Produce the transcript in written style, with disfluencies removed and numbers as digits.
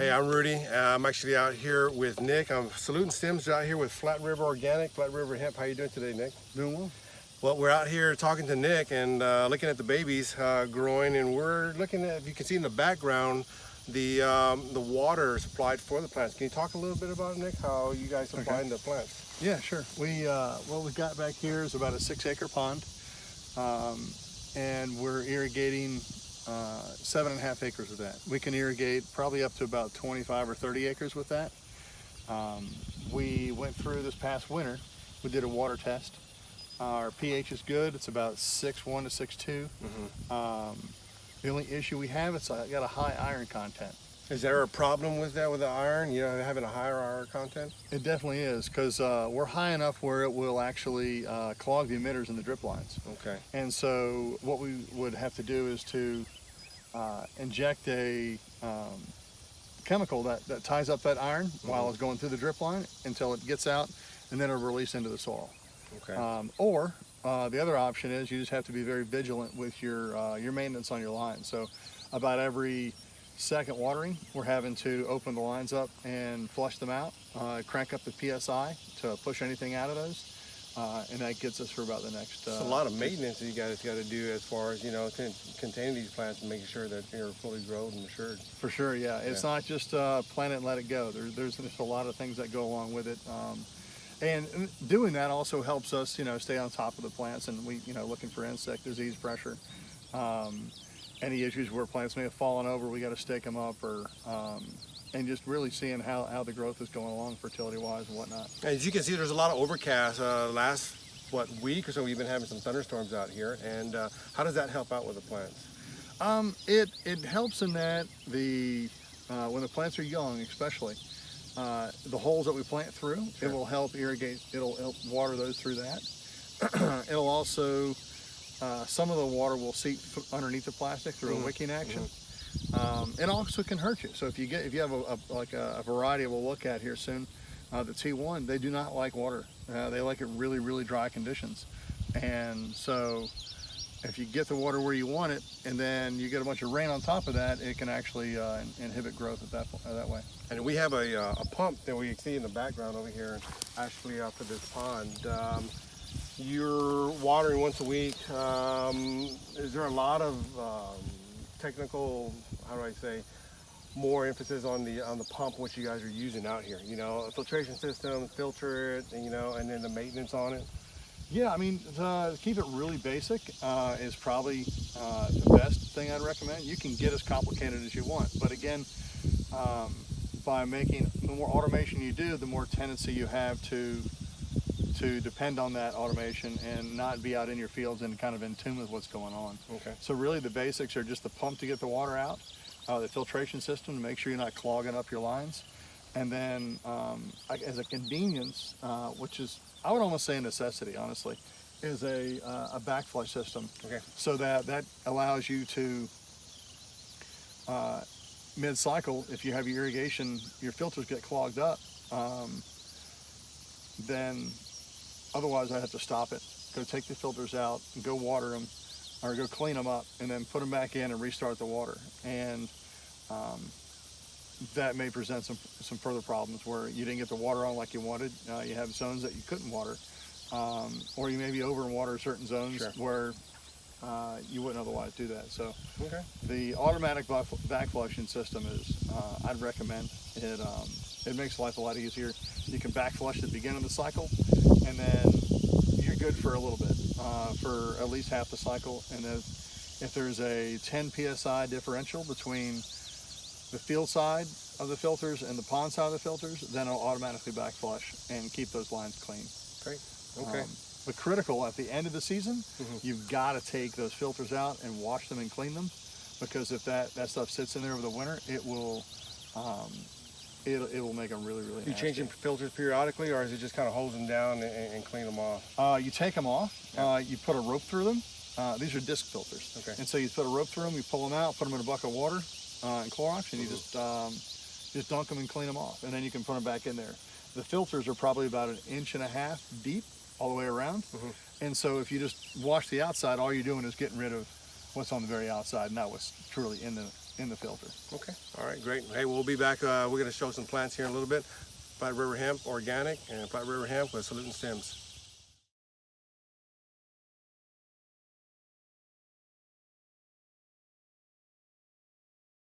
Hey, I'm Rudy. I'm actually out here with Nick. I'm saluting stems out here with Flat River Organic, Flat River Hemp. How you doing today, Nick? Doing well. Well, we're out here talking to Nick and looking at the babies growing, and we're looking at, if you can see in the background, the water supplied for the plants. Can you talk a little bit about it, Nick, how you guys supplying the plants? Yeah, sure. What we've got back here is about a 6-acre pond, and we're irrigating 7.5 acres of that. We can irrigate probably up to about 25 or 30 acres with that. We went through this past winter. We did a water test. Our pH is good. It's about 6.1 to 6.2. The only issue we have, it's got a high iron content. Is there a problem with that, with the iron, having a higher iron content? It definitely is, because we're high enough where it will actually clog the emitters in the drip lines. Okay. And so what we would have to do is to inject a chemical that ties up that iron while it's going through the drip line until it gets out, and then it'll release into the soil. Okay. Or the other option is you just have to be very vigilant with your maintenance on your line. So about every second watering, we're having to open the lines up and flush them out, crank up the PSI to push anything out of those, and that gets us for about the next. It's a lot of maintenance that you guys got to do as far as containing these plants and making sure that they're fully grown and matured. For sure, yeah. It's not just plant it and let it go. There's a lot of things that go along with it. And doing that also helps us, stay on top of the plants, and we, looking for insect disease pressure. Any issues where plants may have fallen over, we got to stake them up, or and just really seeing how the growth is going along, fertility-wise and whatnot. As you can see, there's a lot of overcast. Last week or so, we've been having some thunderstorms out here, and how does that help out with the plants? It helps in that when the plants are young, especially. The holes that we plant through, It will help irrigate, it'll help water those through that. It'll also, some of the water will seep underneath the plastic through a wicking action. It also can hurt you. So if you have a variety we'll look at here soon, the T1, they do not like water. They like it really, really dry conditions. And so if you get the water where you want it, and then you get a bunch of rain on top of that, it can actually inhibit growth that way. And we have a pump that we see in the background over here, actually out for this pond. You're watering once a week. Is there a lot of technical, how do I say, more emphasis on the pump, which you guys are using out here? A filtration system, filter it, and then the maintenance on it? Yeah, I mean, to keep it really basic is probably the best thing I'd recommend. You can get as complicated as you want, but again, by making, the more automation you do, the more tendency you have to depend on that automation and not be out in your fields and kind of in tune with what's going on. Okay. So really the basics are just the pump to get the water out, the filtration system to make sure you're not clogging up your lines, and then as a convenience, which is, I would almost say a necessity, honestly, is a backflush system. Okay. So that allows you to, mid-cycle, if you have your irrigation, your filters get clogged up, then otherwise I have to stop it, go take the filters out, and go water them, or go clean them up, and then put them back in and restart the water. And that may present some further problems where you didn't get the water on like you wanted. You have zones that you couldn't water, or you may be over and water certain zones where you wouldn't otherwise do that. So the automatic backflushing system is, I'd recommend it. It makes life a lot easier. You can backflush at the beginning of the cycle, and then you're good for a little bit, for at least half the cycle. And then if there's a 10 psi differential between the field side of the filters and the pond side of the filters, then it'll automatically backflush and keep those lines clean. Great. Okay. But critical at the end of the season, you've got to take those filters out and wash them and clean them, because if that stuff sits in there over the winter, it will make them really, really nasty. You changing filters periodically, or is it just kind of hose them down and clean them off? You take them off, you put a rope through them. These are disc filters. Okay. And so you put a rope through them, you pull them out, put them in a bucket of water and Clorox, and you just dunk them and clean them off, and then you can put them back in there. The filters are probably about 1.5 inches deep all the way around. And so if you just wash the outside, all you're doing is getting rid of what's on the very outside, not what's truly in in the filter. Okay, all right, great. Hey, we'll be back. We're going to show some plants here in a little bit. Platte River Hemp Organic and Platte River Hemp with Salutin Stems.